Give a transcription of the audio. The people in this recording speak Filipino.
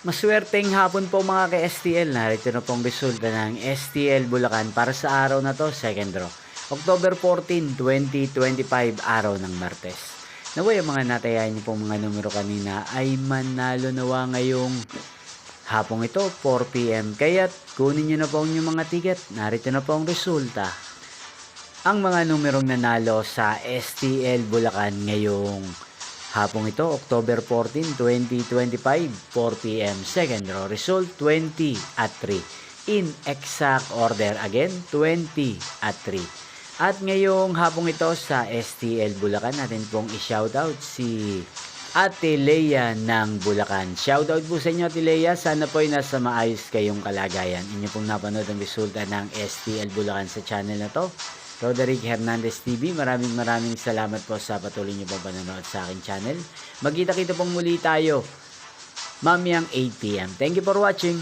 Maswerteng hapon po mga ka-STL. Narito na pong resulta ng STL Bulacan para sa araw na to, second draw. October 14, 2025, araw ng Martes. Naway ang mga natayain niyo pong mga numero kanina ay manalo nawa ngayong hapong ito, 4 p.m. Kaya't kunin niyo na po ang inyong mga ticket. Narito na po ang resulta. Ang mga numerong nanalo sa STL Bulacan ngayong hapong ito, October 14, 2025, 4 p.m. Second draw. Result 20 at 3. In exact order again, 20 at 3. At ngayong hapong ito sa STL Bulacan, natin pong i-shoutout si Ate Leia ng Bulacan. Shoutout po sa inyo, Ate Leia. Sana po ay nasa maayos kayong kalagayan. Inyo pong napanood ang resulta ng STL Bulacan sa channel na to. Roderick Hernandez TV, maraming salamat po sa patuloy niyo pong panonood sa aking channel. Magkita-kita pong muli tayo mamayang 8 p.m. Thank you for watching.